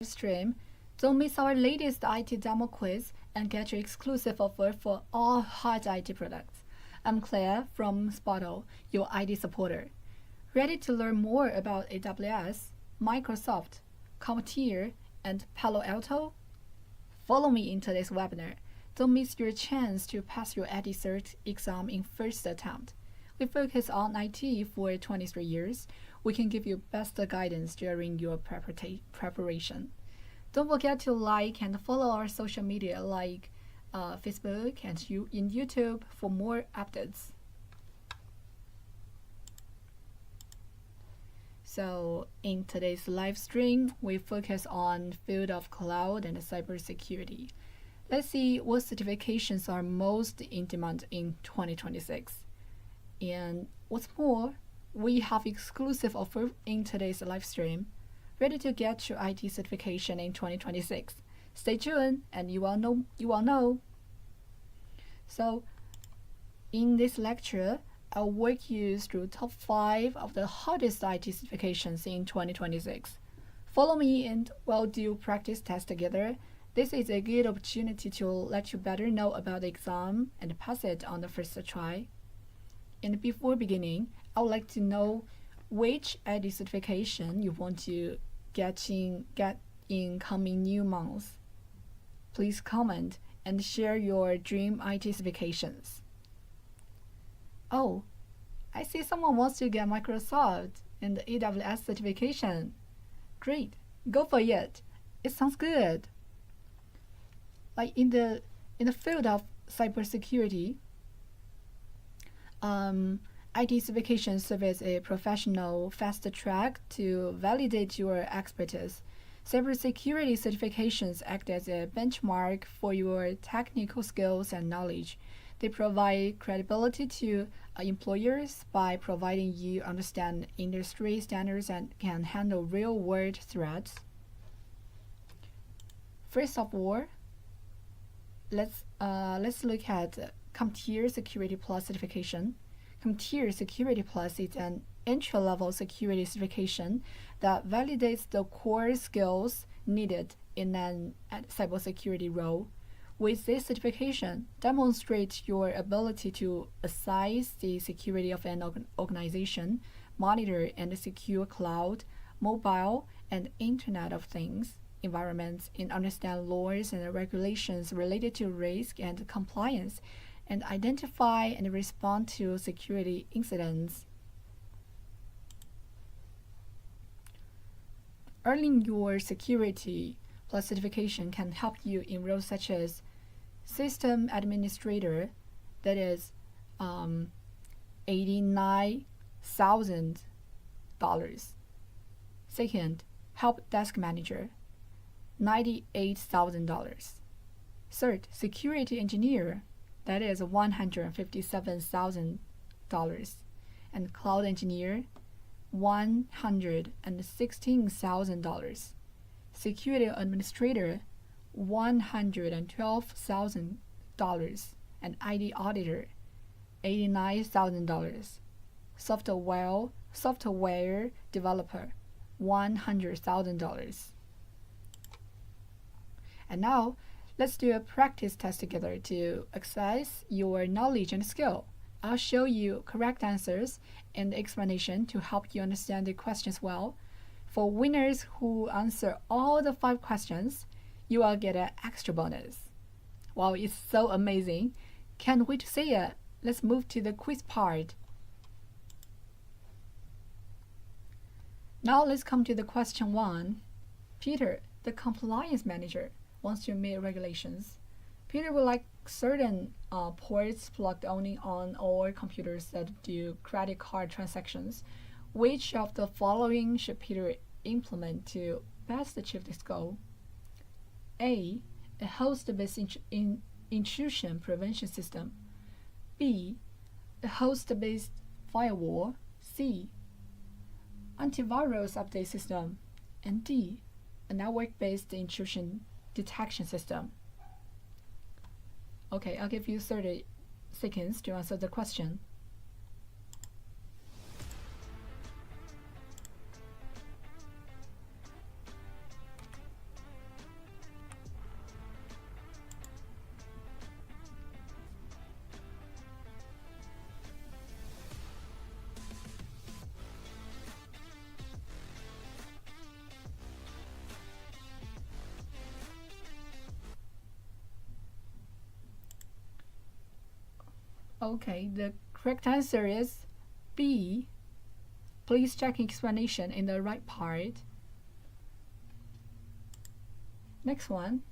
stream, don't miss our latest IT demo quiz and get your exclusive offer for all hot IT products. I'm Claire from SPOTO, your IT supporter. Ready to learn more about AWS, Microsoft, CompTIA, and Palo Alto? Follow me in today's webinar. Don't miss your chance to pass your IT Certs exam in first attempt. We focus on IT for 23 years. We can give you best guidance during your preparation. Don't forget to like and follow our social media like Facebook and in YouTube for more updates. So in today's live stream, we focus on field of cloud and cybersecurity. Let's see what certifications are most in demand in 2026. And what's more, we have exclusive offer in today's live stream. Ready to get your IT certification in 2026. Stay tuned and you will know. So in this lecture, I'll walk you through top 5 of the hottest IT certifications in 2026. Follow me and we'll do practice tests together. This is a good opportunity to let you better know about the exam and pass it on the first try. And before beginning, I would like to know which IT certification you want to get in coming new months. Please comment and share your dream IT certifications. Oh, I see someone wants to get Microsoft and the AWS certification. Great, go for it. It sounds good. Like in the field of cybersecurity, IT certifications serve as a professional fast track to validate your expertise. Cybersecurity certifications act as a benchmark for your technical skills and knowledge. They provide credibility to employers by providing you understand industry standards and can handle real-world threats. First of all, let's look at CompTIA Security Plus certification. CompTIA Security Plus is an entry-level security certification that validates the core skills needed in an cybersecurity role. With this certification, demonstrate your ability to assess the security of an organization, monitor and secure cloud, mobile, and Internet of Things environments, and understand laws and regulations related to risk and compliance, and identify and respond to security incidents. Earning your Security Plus certification can help you in roles such as System Administrator, that is $89,000. Second, Help Desk Manager, $98,000. Third, Security Engineer, that is $157,000. And Cloud Engineer, $116,000. Security Administrator, $112,000. And IT Auditor, $89,000. Software Developer, $100,000. And now, let's do a practice test together to assess your knowledge and skill. I'll show you correct answers and explanation to help you understand the questions well. For winners who answer all the 5 questions, you will get an extra bonus. Wow, it's so amazing. Can't wait to see it. Let's move to the quiz part. Now let's come to the question 1. Peter, the compliance manager, wants to meet regulations. Peter would like certain ports plugged only on all computers that do credit card transactions. Which of the following should Peter implement to best achieve this goal? A. A host-based intrusion prevention system. B. A host-based firewall. C. Antivirus update system. And D. A network-based intrusion detection system. Okay, I'll give you 30 seconds to answer the question. Okay, the correct answer is B. Please check explanation in the right part. Next one.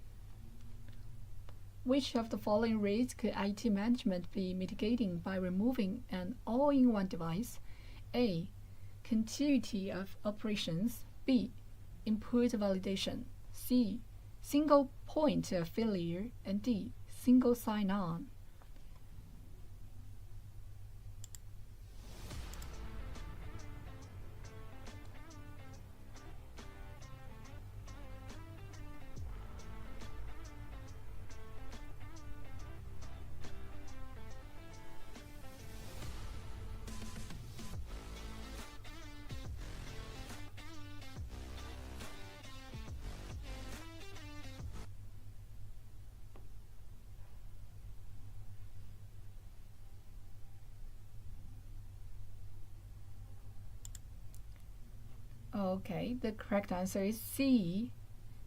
Which of the following risks could IT management be mitigating by removing an all-in-one device? A. Continuity of operations. B. Input validation. C. Single point of failure. And D. Single sign-on. Okay, the correct answer is C.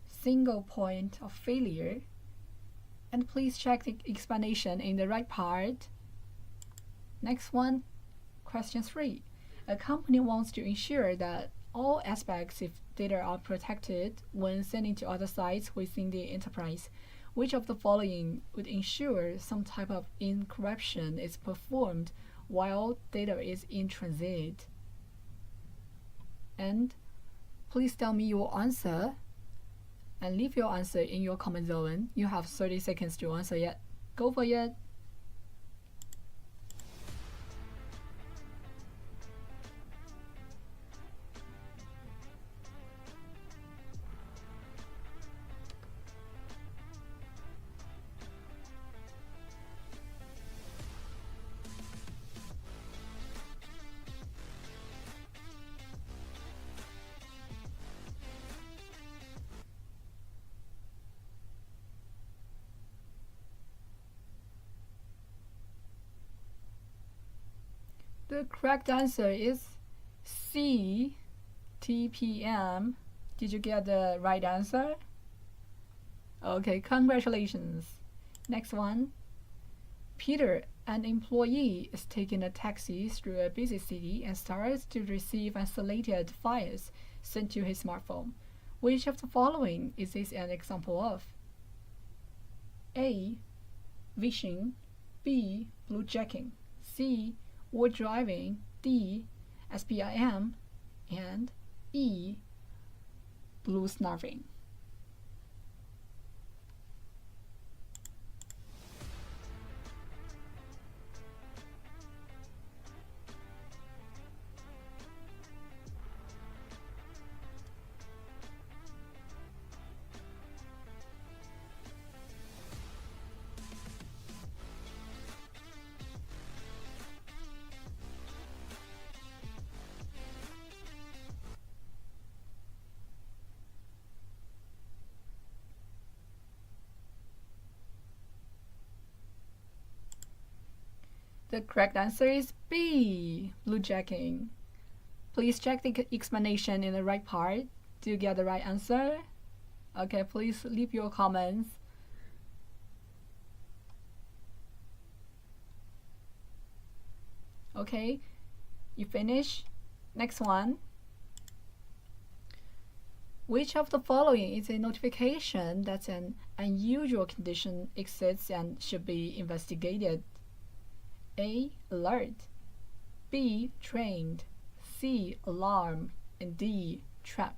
Single point of failure. And please check the explanation in the right part. Next one, question 3. A company wants to ensure that all aspects of data are protected when sending to other sites within the enterprise. Which of the following would ensure some type of encryption is performed while data is in transit? And please tell me your answer and leave your answer in your comment zone. You have 30 seconds to answer yet. Go for it. The correct answer is C. TPM. Did you get the right answer? Okay, congratulations. Next one. Peter, an employee, is taking a taxi through a busy city and starts to receive unsolicited files sent to his smartphone. Which of the following is this an example of? A. Vishing. B. Bluejacking. C. Word driving. D. SPIM. And E. Blue snarfing. The correct answer is B. Bluejacking. Please check the explanation in the right part. Do you get the right answer? Okay, please leave your comments. Okay, you finish? Next one. Which of the following is a notification that an unusual condition exists and should be investigated? A. Alert. B. Trained. C. Alarm. And D. Trap.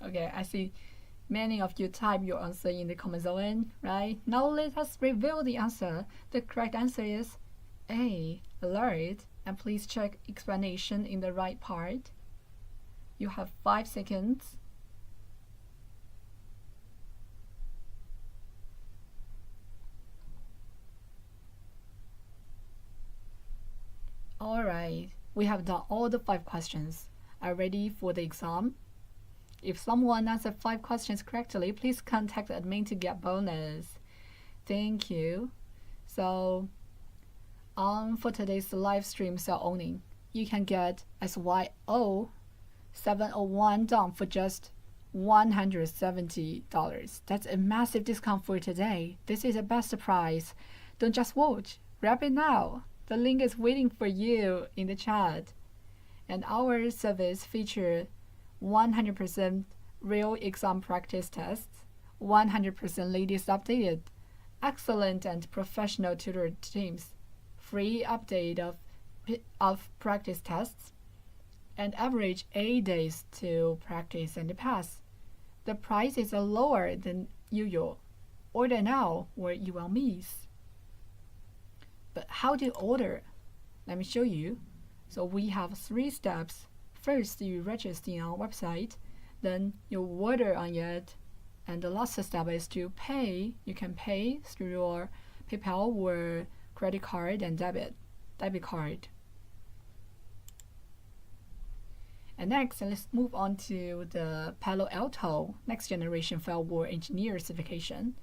Okay, I see many of you type your answer in the comment zone, right? Now let us reveal the answer. The correct answer is A. Alert. And please check explanation in the right part. You have 5 seconds. Alright, We have done all the 5 questions. Are ready for the exam? If someone answered 5 questions correctly, please contact the admin to get bonus. Thank you. So, for today's live stream cell owning, you can get SYO 701 done for just $170. That's a massive discount for today. This is the best price. Don't just watch. Grab it now. The link is waiting for you in the chat. And our service features 100% real exam practice tests, 100% latest updated, excellent and professional tutor teams, free update of practice tests, and average 8 days to practice and pass. The prices are lower than usual. Order now or you will miss. But how to order? Let me show you. So we have 3 steps. First, you register in our website, then you order on it, and the last step is to pay. You can pay through your PayPal or credit card and debit card. And next, let's move on to the Palo Alto Next Generation Firewall Engineer certification.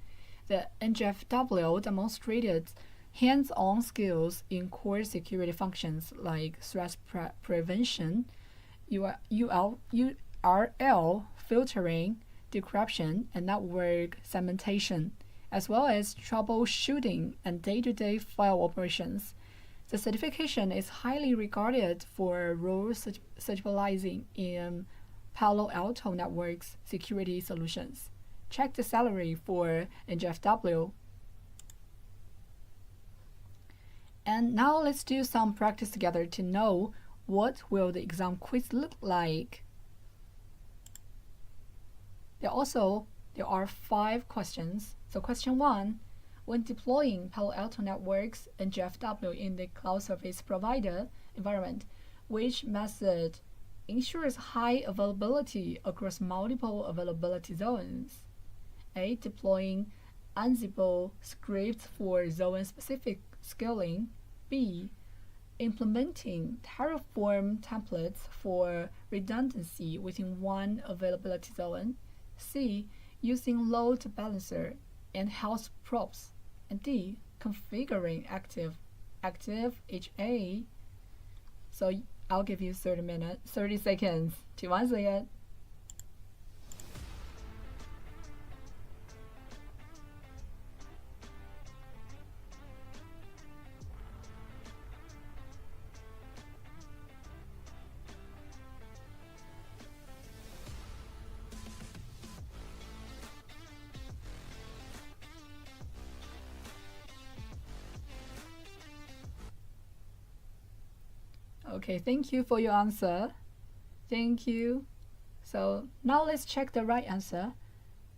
The NGFW demonstrated hands-on skills in core security functions like threat prevention, URL filtering, decryption, and network segmentation, as well as troubleshooting and day-to-day file operations. The certification is highly regarded for roles specializing in Palo Alto Networks security solutions. Check the salary for NGFW. And now let's do some practice together to know what will the exam quiz look like. There are 5 questions. So question 1, when deploying Palo Alto Networks and NGFW in the cloud service provider environment, which method ensures high availability across multiple availability zones? A. Deploying Ansible scripts for zone-specific scaling. B. Implementing Terraform templates for redundancy within one availability zone. C. Using load balancer and health props. And D. Configuring active HA. So I'll give you 30 seconds to answer it. Okay, thank you for your answer. Thank you. So now let's check the right answer.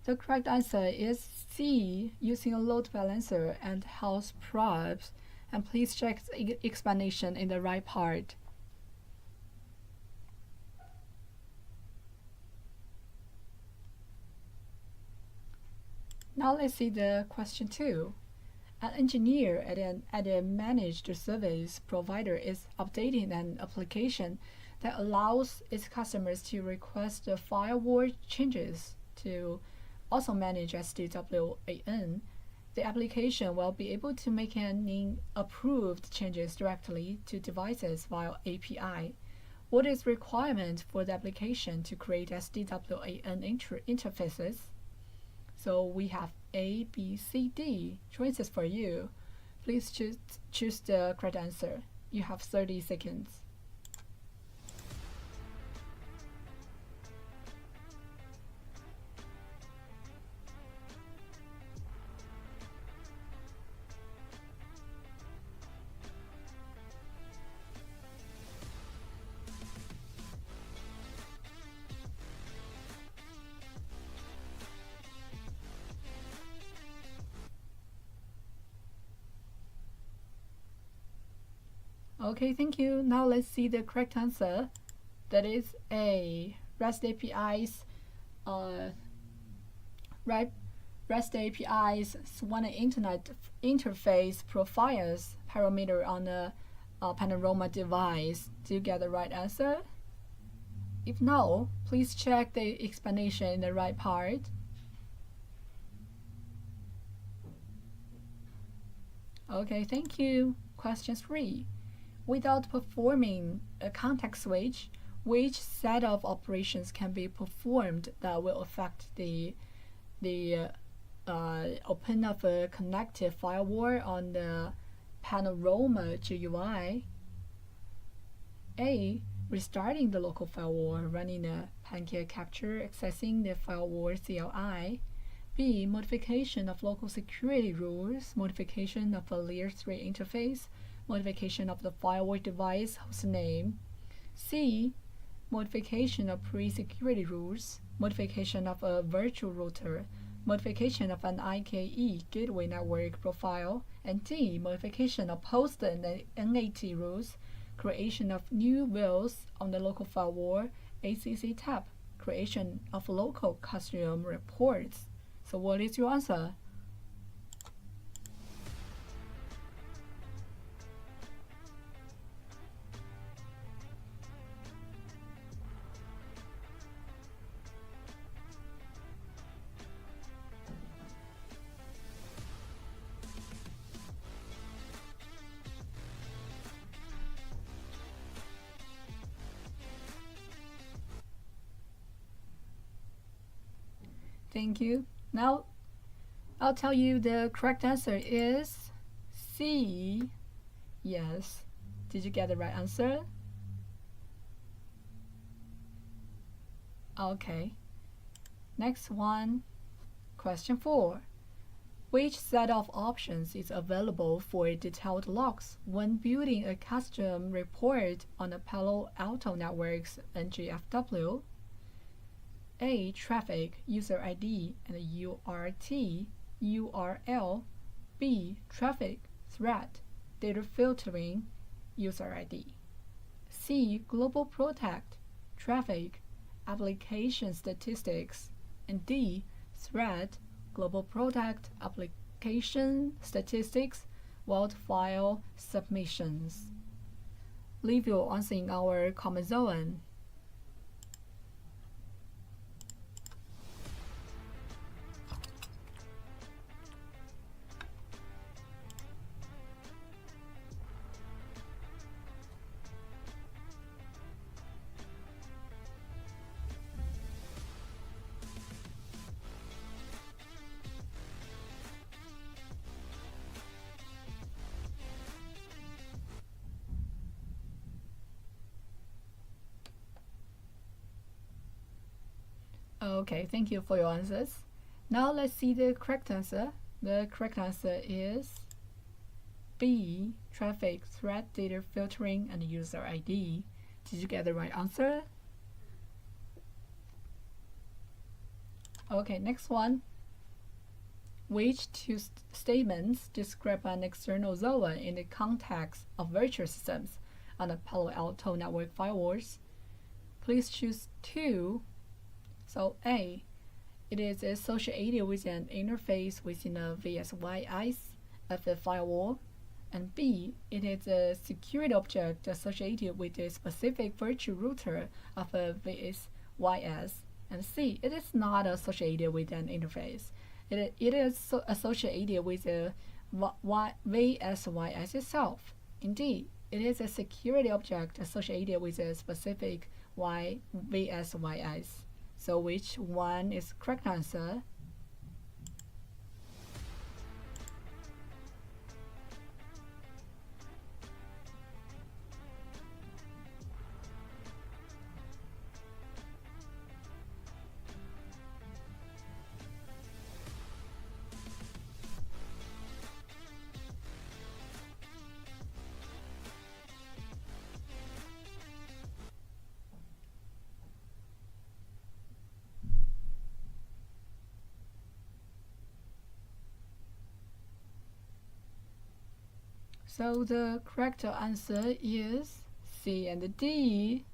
The correct answer is C, using a load balancer and health props. And please check the explanation in the right part. Now let's see the question 2. An engineer at a managed service provider is updating an application that allows its customers to request the firewall changes to also manage SD-WAN. The application will be able to make any approved changes directly to devices via API. What is requirement for the application to create SD-WAN interfaces? So we have A, B, C, D choices for you. Please choose the correct answer. You have 30 seconds. Okay, thank you. Now let's see the correct answer. That is A. REST APIs. REST APIs want an internet interface profiles parameter on a panorama device. Do you get the right answer? If no, please check the explanation in the right part. Okay, thank you. Question 3. Without performing a context switch, which set of operations can be performed that will affect the open of a connected firewall on the panorama GUI? A. Restarting the local firewall, running a packet capture, accessing the firewall CLI. B. Modification of local security rules, modification of a layer 3 interface, modification of the firewall device hostname. C. Modification of pre-security rules, modification of a virtual router, modification of an IKE gateway network profile. And D. Modification of host and NAT rules, creation of new views on the local firewall, ACC tab, creation of local custom reports. So what is your answer? Thank you. Now, I'll tell you the correct answer is C. Yes. Did you get the right answer? Okay. Next one. Question 4. Which set of options is available for detailed logs when building a custom report on the Palo Alto Network's NGFW? A. Traffic, user ID, and URT, URL. B. Traffic, threat, data filtering, user ID. C. Global protect, traffic, application statistics. And D. Threat, global protect, application statistics, vault file submissions. Leave your answer in our comment zone. Okay, thank you for your answers. Now let's see the correct answer. The correct answer is B. Traffic, threat, data filtering, and user ID. Did you get the right answer? Okay, next one. Which two statements describe an external zone in the context of virtual systems on the Palo Alto network firewalls? Please choose 2. So A, it is associated with an interface within a VSYS of the firewall. And B, it is a security object associated with a specific virtual router of a VSYS. And C, it is not associated with an interface. It is associated with a VSYS itself. Indeed, it is a security object associated with a specific VSYS. So which one is correct answer? So the correct answer is C and D.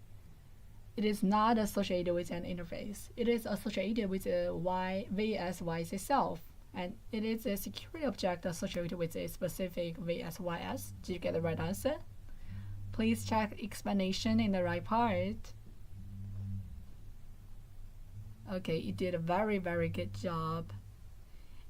It is not associated with an interface. It is associated with a VSYS itself, and it is a security object associated with a specific VSYS. Did you get the right answer? Please check explanation in the right part. Okay, you did a very, very good job.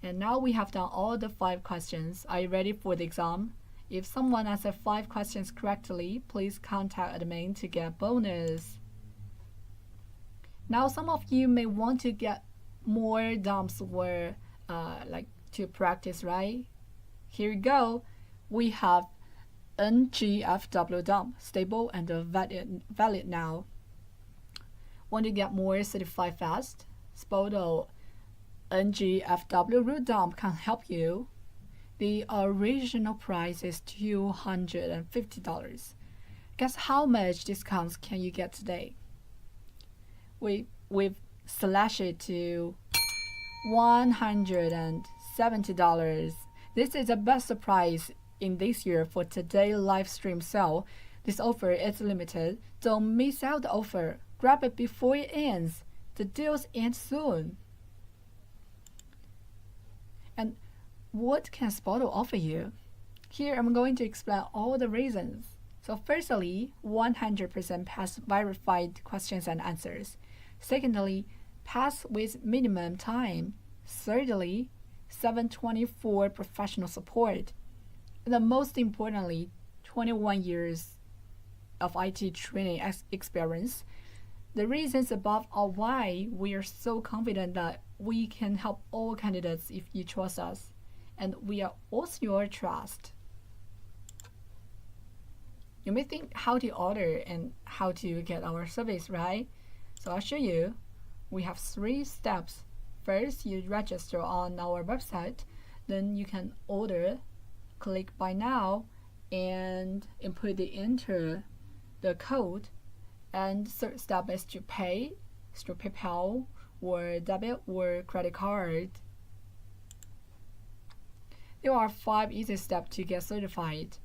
And now we have done all the 5 questions. Are you ready for the exam? If someone answered 5 questions correctly, please contact admin to get bonus. Now some of you may want to get more dumps where like to practice, right? Here we go. We have NGFW dump, stable and valid now. Want to get more certified fast? SPOTO NGFW root dump can help you. The original price is $250. Guess how much discounts can you get today? We've slashed it to $170. This is the best price in this year for today's live stream sale. This offer is limited. Don't miss out the offer. Grab it before it ends. The deals end soon. And what can SPOTO offer you? Here I'm going to explain all the reasons. So firstly, 100% pass verified questions and answers. Secondly, pass with minimum time. Thirdly, 724 professional support. And then most importantly, 21 years of IT training experience. The reasons above are why we are so confident that we can help all candidates if you trust us. And we are also your trust. You may think how to order and how to get our service, right? So I'll show you. We have 3 steps. First, you register on our website. Then you can order. Click buy now and enter the code. And third step is to pay through PayPal or debit or credit card. There are 5 easy steps to get certified.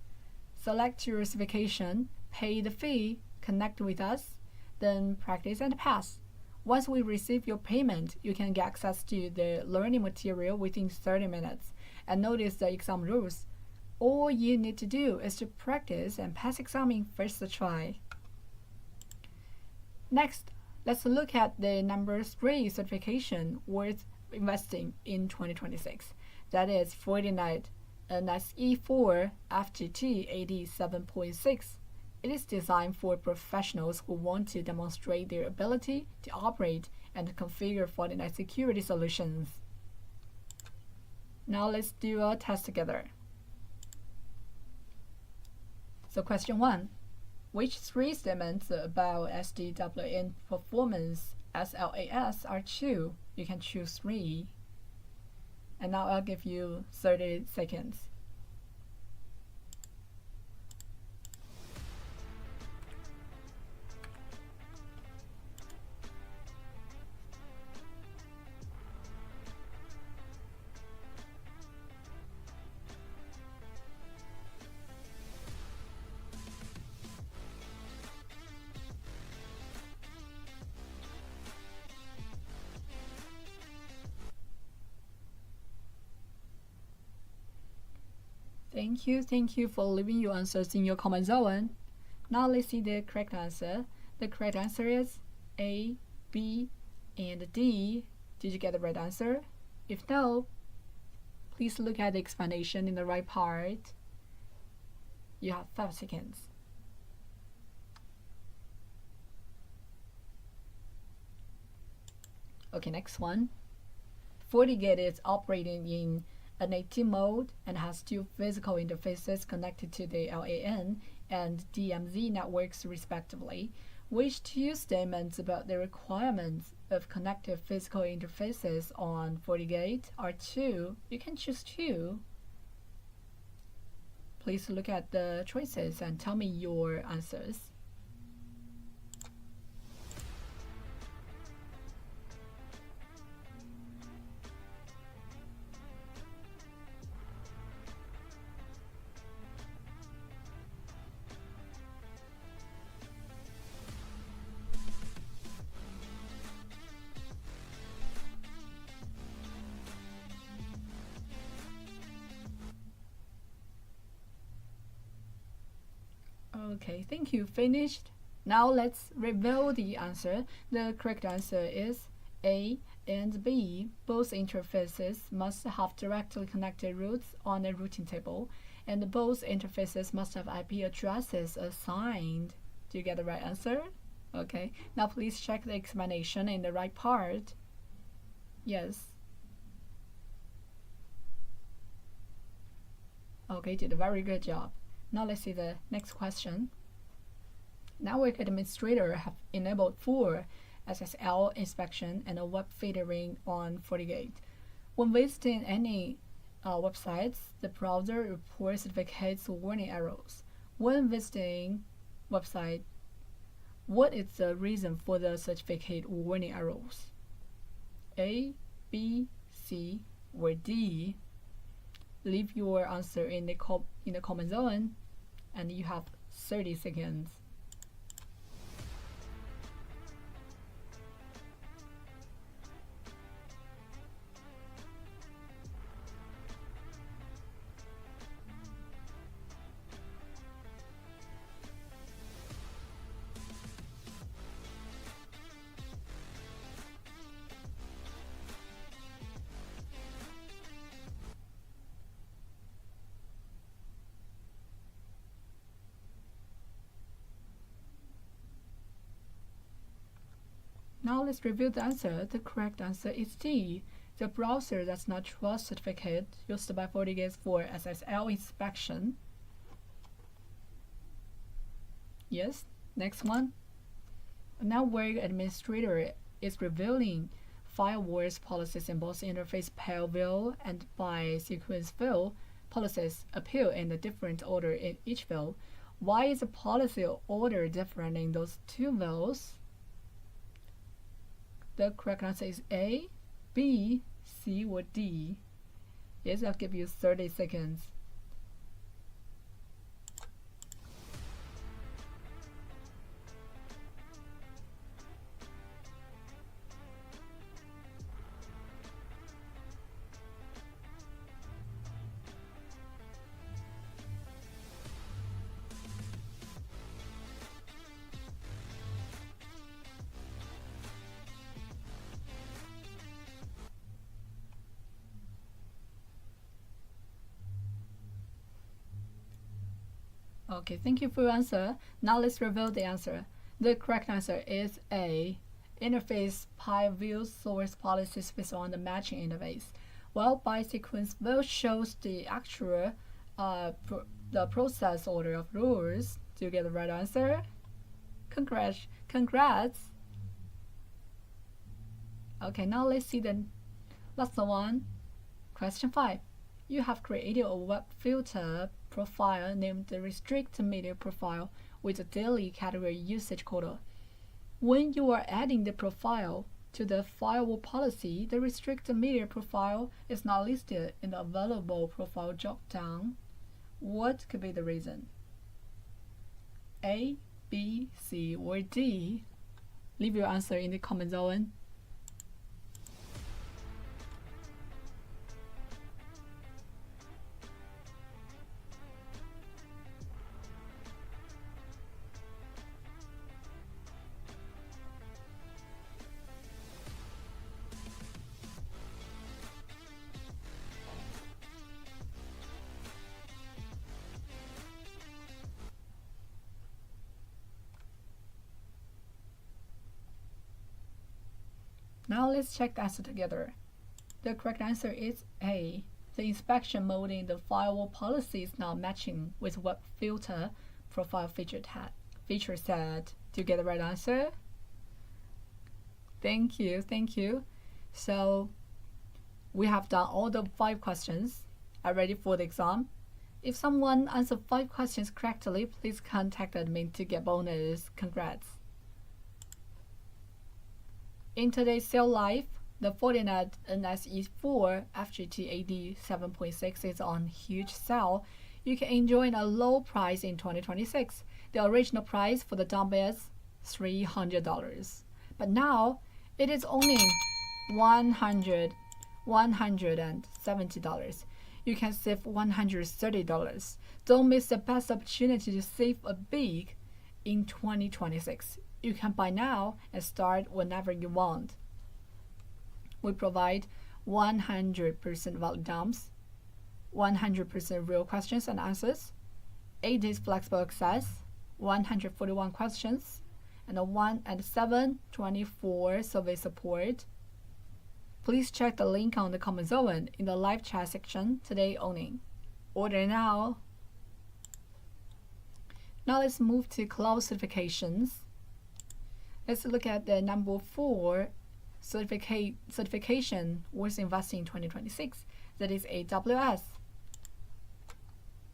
Select your certification, pay the fee, connect with us, then practice and pass. Once we receive your payment, you can get access to the learning material within 30 minutes. And notice the exam rules. All you need to do is to practice and pass exam in first try. Next, let's look at the number 3 certification worth investing in 2026. That is Fortinet NSE4 FGT AD 7.6. It is designed for professionals who want to demonstrate their ability to operate and configure Fortinet security solutions. Now let's do a test together. So question 1. Which 3 statements about SDWN performance SLAS are true? You can choose 3. And now I'll give you 30 seconds. Thank you for leaving your answers in your comment zone. Now let's see the correct answer. The correct answer is A, B, and D. Did you get the right answer? If no, please look at the explanation in the right part. You have 5 seconds. Okay, next one. FortiGate is operating in a native mode and has 2 physical interfaces connected to the LAN and DMZ networks respectively. Which 2 statements about the requirements of connected physical interfaces on FortiGate are true? You can choose 2. Please look at the choices and tell me your answers. Okay, thank you. Finished. Now let's reveal the answer. The correct answer is A and B. Both interfaces must have directly connected routes on a routing table, and both interfaces must have IP addresses assigned. Do you get the right answer? Okay, now please check the explanation in the right part. Yes. Okay, did a very good job. Now let's see the next question. Network administrator have enabled full SSL inspection and a web filtering on FortiGate. When visiting any websites, the browser reports certificates warning errors. When visiting website, what is the reason for the certificate warning errors? A, B, C, or D? Leave your answer in the comment zone, and you have 30 seconds. Now let's review the answer. The correct answer is D. The browser does not trust certificate used by FortiGate for SSL inspection. Yes, next one. A network administrator is revealing firewall's policies in both interface pair view and by sequence view. Policies appear in a different order in each view. Why is the policy order different in those two views? The correct answer is A, B, C, or D. Yes, I'll give you 30 seconds. Okay, thank you for your answer. Now let's reveal the answer. The correct answer is A. Interface PI view source policies based on the matching interface. Well, by sequence view shows the actual the process order of rules. Do you get the right answer? Congrats. Okay, now let's see the last one. Question 5. You have created a web filter profile named the restrict media profile with a daily category usage quota. When you are adding the profile to the firewall policy, the restrict media profile is not listed in the available profile dropdown. What could be the reason? A, B, C, or D? Leave your answer in the comment zone. Now let's check the answer together. The correct answer is A. The inspection mode in the firewall policy is not matching with web filter profile feature set. Do you get the right answer? Thank you. So we have done all the 5 questions. Are ready for the exam? If someone answered 5 questions correctly, please contact admin to get bonus. Congrats. In today's sale live, the Fortinet NSE4 FGT-AD 7.6 is on huge sale. You can enjoy a low price in 2026. The original price for the dump is $300, but now it is only $170. you can save $130. Don't miss the best opportunity to save a big in 2026. You can buy now and start whenever you want. We provide 100% valid dumps, 100% real questions and answers, 8 days flexible access, 141 questions, and 7/24 survey support. Please check the link on the comment zone in the live chat section today only. Order now. Now let's move to cloud certifications. Let's look at the number 4 certification worth investing in 2026. That is AWS.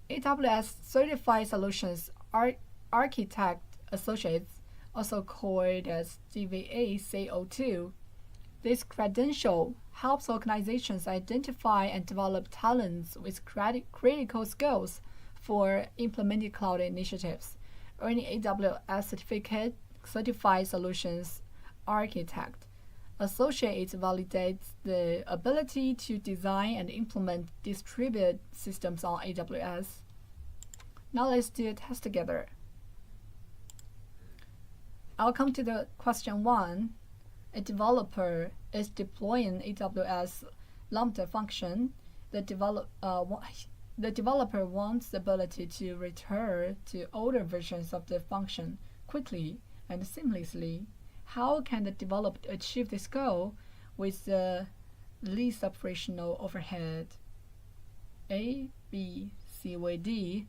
AWS Certified Solutions Architect Associates, also called as DVA CO2. This credential helps organizations identify and develop talents with critical skills for implementing cloud initiatives. Earning AWS certificate Certified Solutions Architect Associate validates the ability to design and implement distributed systems on AWS. Now let's do a test together. I'll come to the question 1. A developer is deploying AWS Lambda function. The developer wants the ability to return to older versions of the function quickly and seamlessly. How can the developer achieve this goal with the least operational overhead? A, B, C, or D?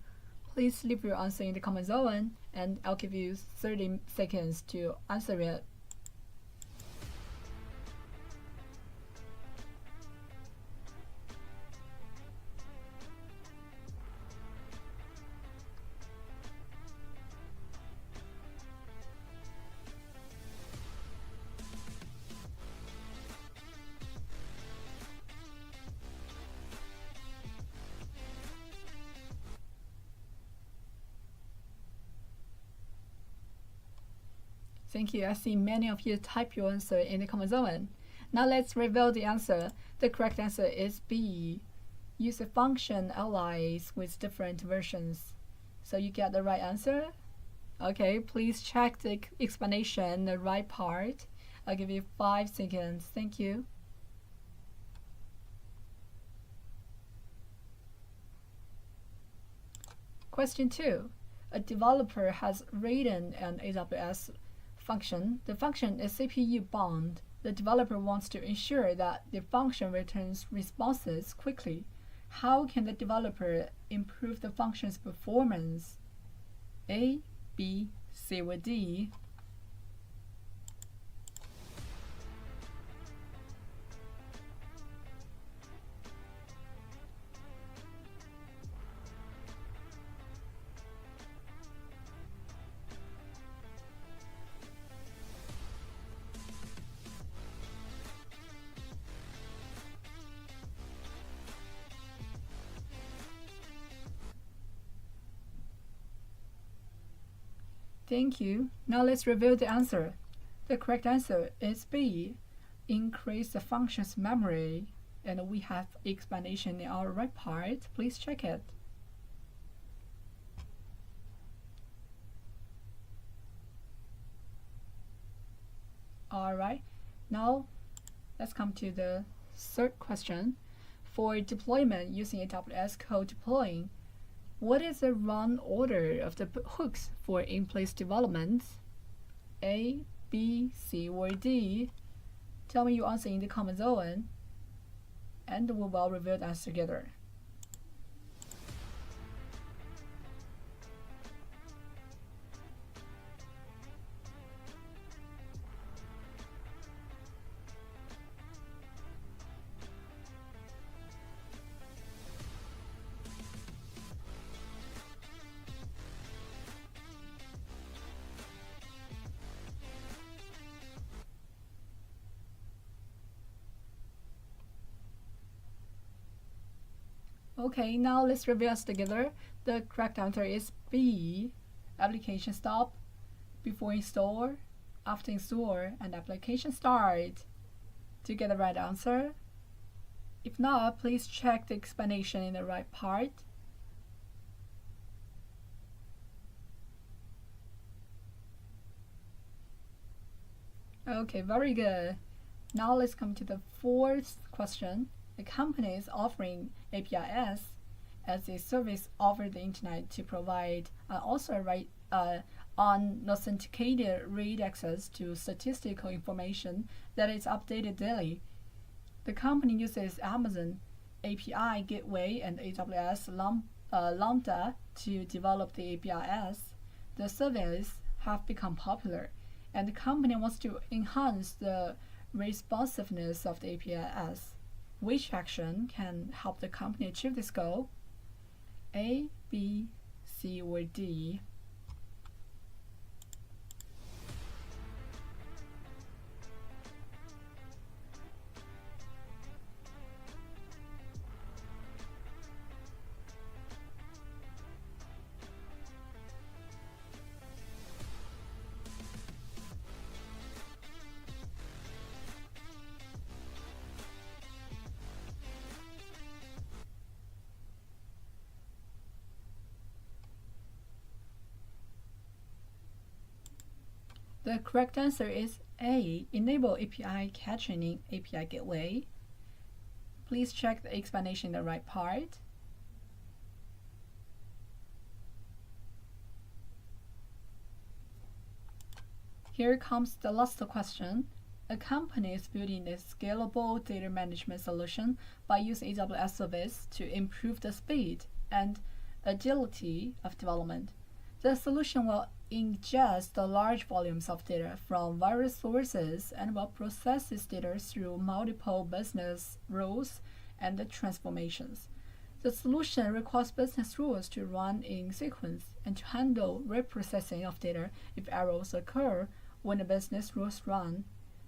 Please leave your answer in the comment zone, and I'll give you 30 seconds to answer it. Thank you. I see many of you type your answer in the comment zone. Now let's reveal the answer. The correct answer is B. Use a function allies with different versions. So you get the right answer? Okay, please check the explanation, the right part. I'll give you 5 seconds. Thank you. Question 2. A developer has written an AWS function. The function is CPU bound. The developer wants to ensure that the function returns responses quickly. How can the developer improve the function's performance? A, B, C, or D? Thank you. Now let's review the answer. The correct answer is B. Increase the function's memory. And we have explanation in our right part. Please check it. Alright, now let's come to the third question. For deployment using AWS code deploying, what is the run order of the hooks for in-place development? A, B, C, or D? Tell me your answer in the comment zone, and we will review the answer together. Okay, now let's review us together. The correct answer is B. Application stop, before install, after install, and application start. To get the right answer, If not, please check the explanation in the right part. Okay, very good. Now let's come to the fourth question. The company is offering APIs as a service over the internet to provide unauthenticated read access to statistical information that is updated daily. The company uses Amazon API Gateway and AWS Lambda to develop the APIs. The services have become popular, and the company wants to enhance the responsiveness of the APIs. Which action can help the company achieve this goal? A, B, C, or D? The correct answer is A, enable API caching in API Gateway. Please check the explanation in the right part. Here comes the last question. A company is building a scalable data management solution by using AWS service to improve the speed and agility of development. The solution will ingest the large volumes of data from various sources and will process this data through multiple business rules and transformations. The solution requires business rules to run in sequence and to handle reprocessing of data if errors occur when the business rules run.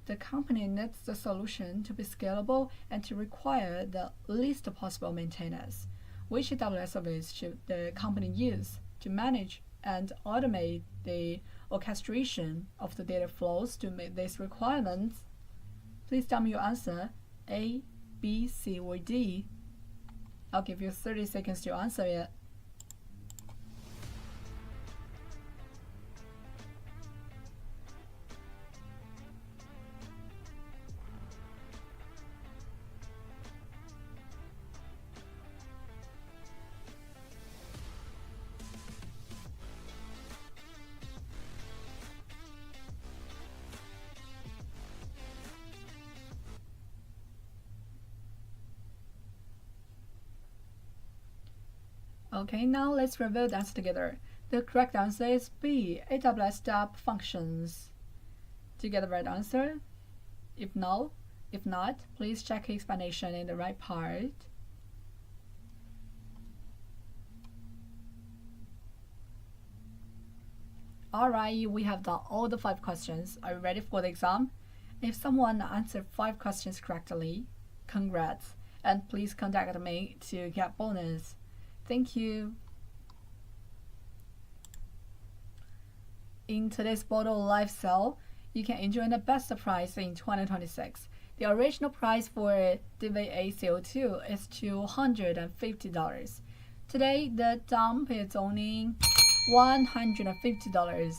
The company needs the solution to be scalable and to require the least possible maintenance. Which AWS service should the company use to manage and automate the orchestration of the data flows to meet these requirements? Please tell me your answer, A, B, C, or D. I'll give you 30 seconds to answer it. Okay, now let's review the answer together. The correct answer is B, AWS step functions. Do you get the right answer? If not, please check the explanation in the right part. Alright, we have done all the 5 questions. Are you ready for the exam? If someone answered 5 questions correctly, congrats, and please contact me to get bonus. Thank you. In today's SPOTO live sale, you can enjoy the best price in 2026. The original price for DVA-CO2 is $250. Today, the dump is only $150.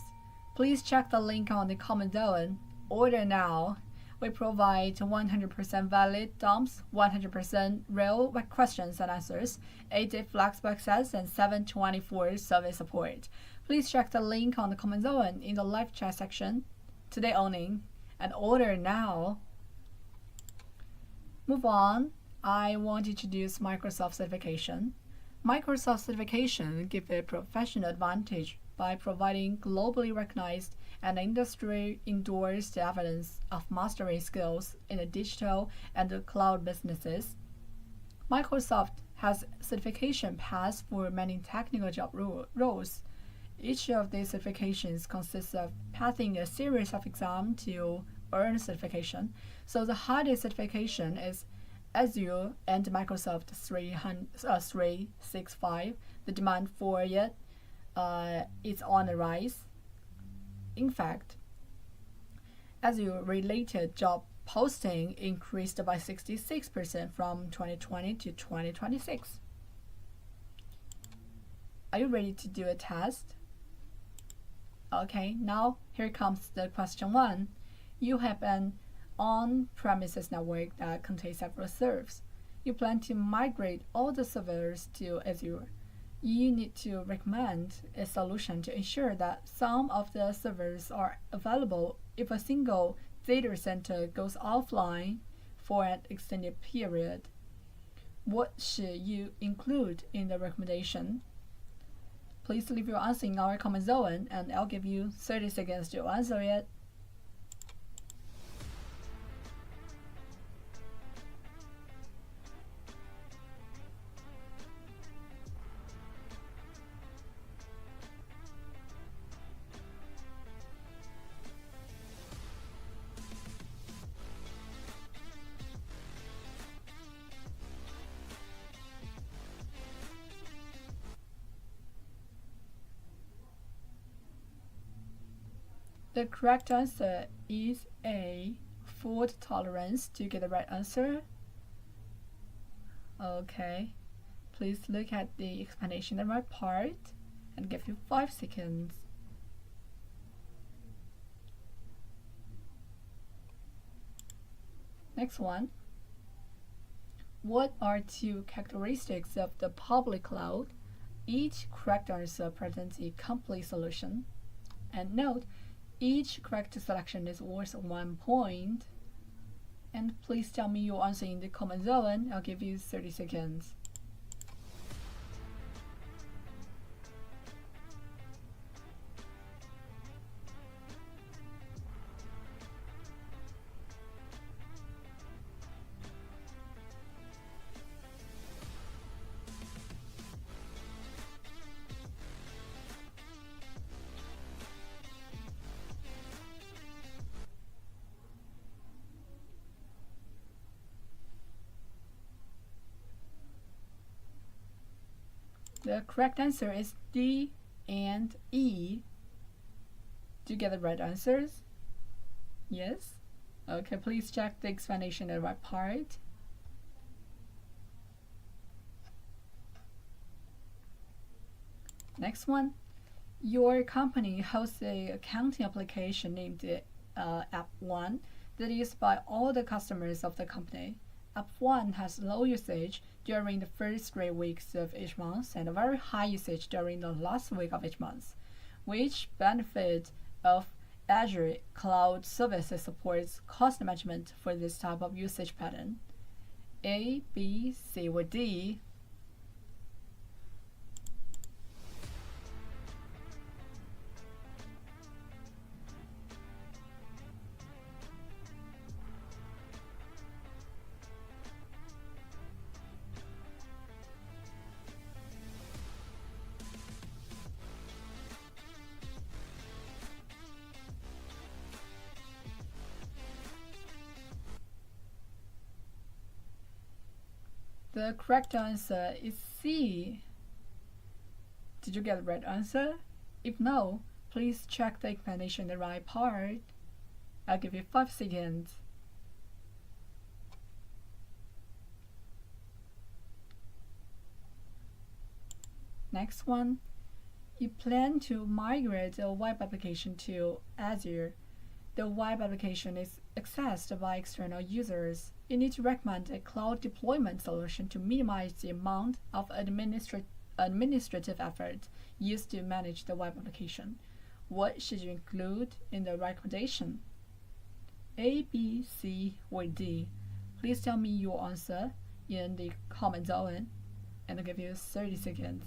Please check the link on the comment down. Order now. We provide 100% valid dumps, 100% real questions and answers, 8-day flexible access, and 7/24 service support. Please check the link on the comment zone in the live chat section today only, and order now. Move on. I want to introduce Microsoft certification. Microsoft certification gives a professional advantage by providing globally recognized and industry-endorsed evidence of mastering skills in the digital and the cloud businesses. Microsoft has certification paths for many technical job roles. Each of these certifications consists of passing a series of exams to earn certification. So the hardest certification is Azure and Microsoft 365. The demand for it is on the rise. In fact, Azure-related job posting increased by 66% from 2020 to 2026. Are you ready to do a test? Okay, now here comes the question 1. You have an on-premises network that contains several servers. You plan to migrate all the servers to Azure. You need to recommend a solution to ensure that some of the servers are available if a single data center goes offline for an extended period. What should you include in the recommendation? Please leave your answer in our comment zone and I'll give you 30 seconds to answer it. The correct answer is A, fault tolerance. To get the right answer? Okay, please look at the explanation in the right part and give you 5 seconds. Next one. What are 2 characteristics of the public cloud? Each correct answer presents a complete solution. And note, each correct selection is worth 1 point. And please tell me your answer in the comment zone. I'll give you 30 seconds. The correct answer is D and E. Do you get the right answers? Yes? Okay, please check the explanation in the right part. Next one. Your company hosts an accounting application named App 1 that is used by all the customers of the company. App 1 has low usage during the first 3 weeks of each month and a very high usage during the last week of each month. Which benefit of Azure Cloud Services supports cost management for this type of usage pattern? A, B, C, or D? The correct answer is C. Did you get the right answer? If no, please check the explanation in the right part. I'll give you 5 seconds. Next one. You plan to migrate a web application to Azure. The web application is accessed by external users. You need to recommend a cloud deployment solution to minimize the amount of administrative effort used to manage the web application. What should you include in the recommendation? A, B, C, or D? Please tell me your answer in the comment zone and I'll give you 30 seconds.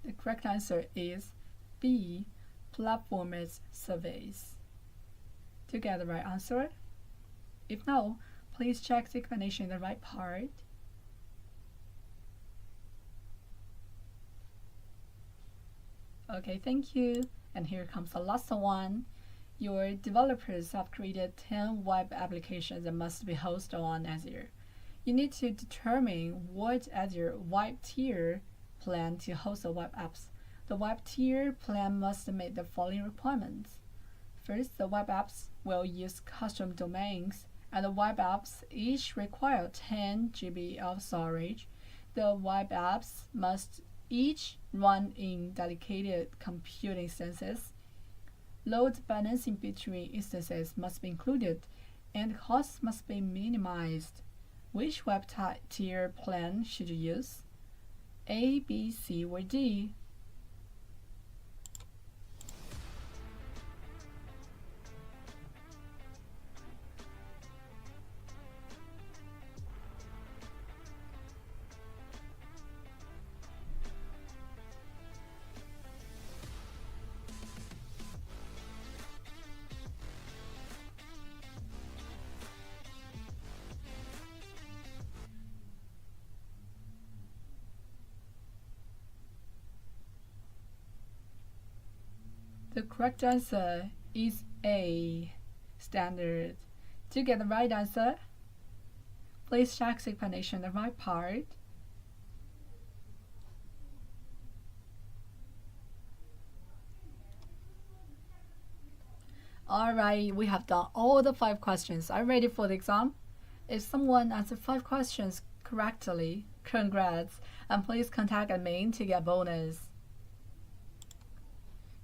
The correct answer is B, platform as service. To get the right answer? If no, Please check the explanation in the right part. Okay, thank you. And here comes the last one. Your developers have created 10 web applications that must be hosted on Azure. You need to determine what Azure web tier plan to host the web apps. The web tier plan must meet the following requirements. First, the web apps will use custom domains, and the web apps each require 10 GB of storage. The web apps must each run in dedicated compute instances. Load balancing between instances must be included, and costs must be minimized. Which web tier plan should you use? A, B, C, or D? The correct answer is A, standard. To get the right answer, please check the explanation in the right part. Alright, we have done all the 5 questions. Are you ready for the exam? If someone answered 5 questions correctly, congrats, and please contact admin to get bonus.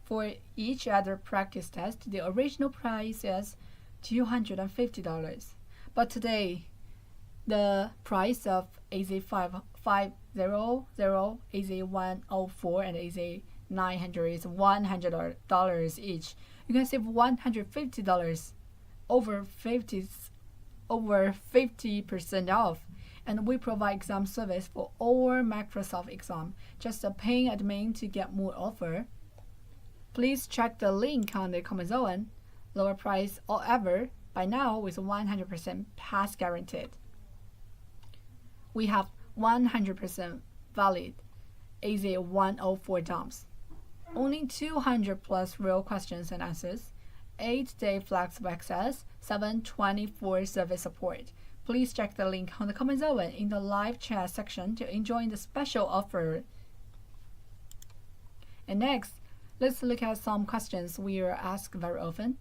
For each other practice test, the original price is $250. But today, the price of AZ500, AZ104, and AZ900 is $100 each. You can save $150, over 50% off. And we provide exam service for all Microsoft exam. Just paying admin to get more offer. Please check the link on the comment zone. Lower price all ever by now with 100% pass guaranteed. We have 100% valid AZ104 dumps. Only 200 plus real questions and answers. 8-day flexible access, 7/24 service support. Please check the link on the comment zone in the live chat section to enjoy the special offer. And next, let's look at some questions we are asked very often.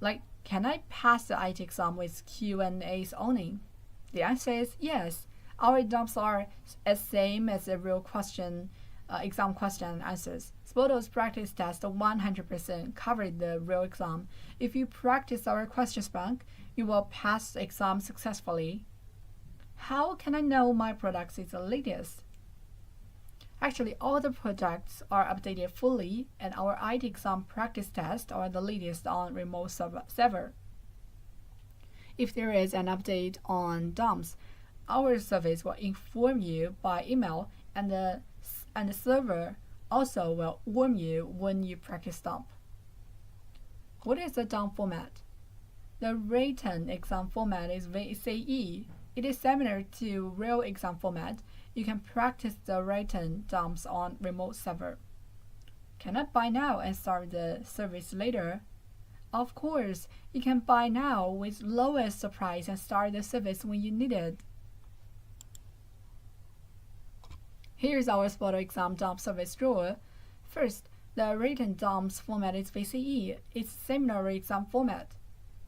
Like, can I pass the IT exam with Q&As only? The answer is yes. Our dumps are as same as the real question, exam question and answers. SPOTO's practice test 100% covered the real exam. If you practice our questions bank, you will pass the exam successfully. How can I know my product is the latest? Actually, all the products are updated fully, and our IT exam practice tests are the latest on remote server. If there is an update on dumps, our service will inform you by email, and the server also will warn you when you practice dump. What is the dump format? The written exam format is VCE. It is similar to real exam format. You can practice the written dumps on remote server. Can I buy now and start the service later? Of course, you can buy now with lowest price and start the service when you need it. Here's our SPOTO exam dump service drawer. First, the written dumps format is VCE. It's similar exam format.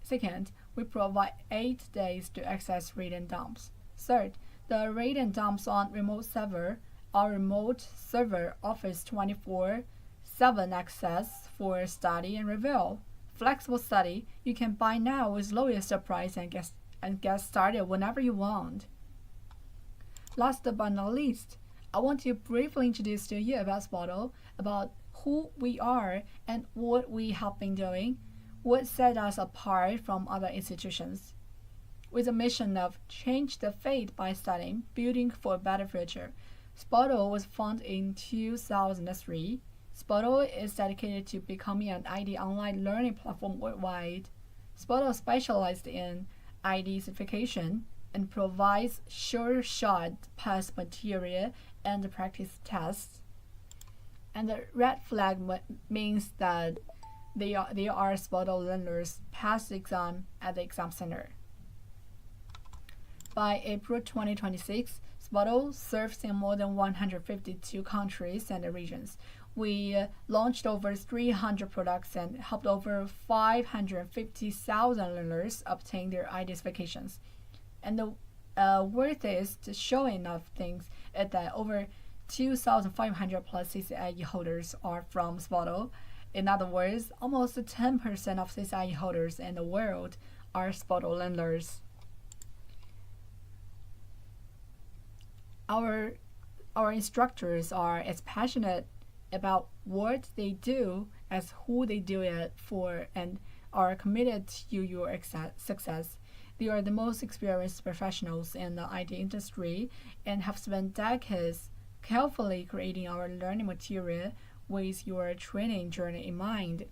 Second, we provide 8 days to access written dumps. Third, the written dumps on remote server. Our remote server offers 24/7 access for study and review. Flexible study, you can buy now with lowest price and get started whenever you want. Last but not least, I want to briefly introduce to you about SPOTO, about who we are and what we have been doing, what set us apart from other institutions. With a mission of change the fate by studying, building for a better future, SPOTO was founded in 2003. SPOTO is dedicated to becoming an IT online learning platform worldwide. SPOTO specialized in ID certification and provides sure-shot pass material and practice tests. And the red flag means that they are SPOTO learners pass the exam at the exam center. By April 2026, SPOTO serves in more than 152 countries and regions. We launched over 300 products and helped over 550,000 learners obtain their ID certifications. And the worthiest showing of things is that over 2,500 plus CCIE holders are from SPOTO. In other words, almost 10% of CCIE holders in the world are SPOTO learners. Our instructors are as passionate about what they do as who they do it for and are committed to your success. They are the most experienced professionals in the IT industry and have spent decades carefully creating our learning material with your training journey in mind.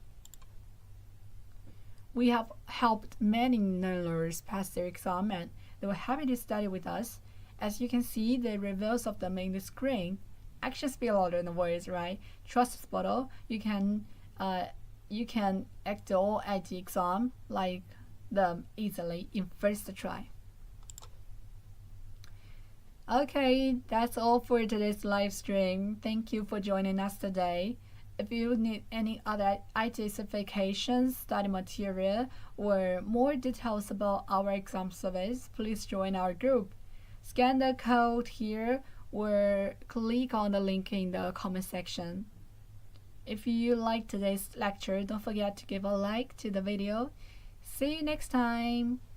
We have helped many learners pass their exam and they were happy to study with us. As you can see, the reviews of them in the screen actions speak louder than the words, right? Trust SPOTO. You can act all at the exam like them easily in first try. Okay, that's all for today's live stream. Thank you for joining us today. If you need any other IT certifications, study material, or more details about our exam service, please join our group. Scan the code here or click on the link in the comment section. If you liked today's lecture, don't forget to give a like to the video. See you next time!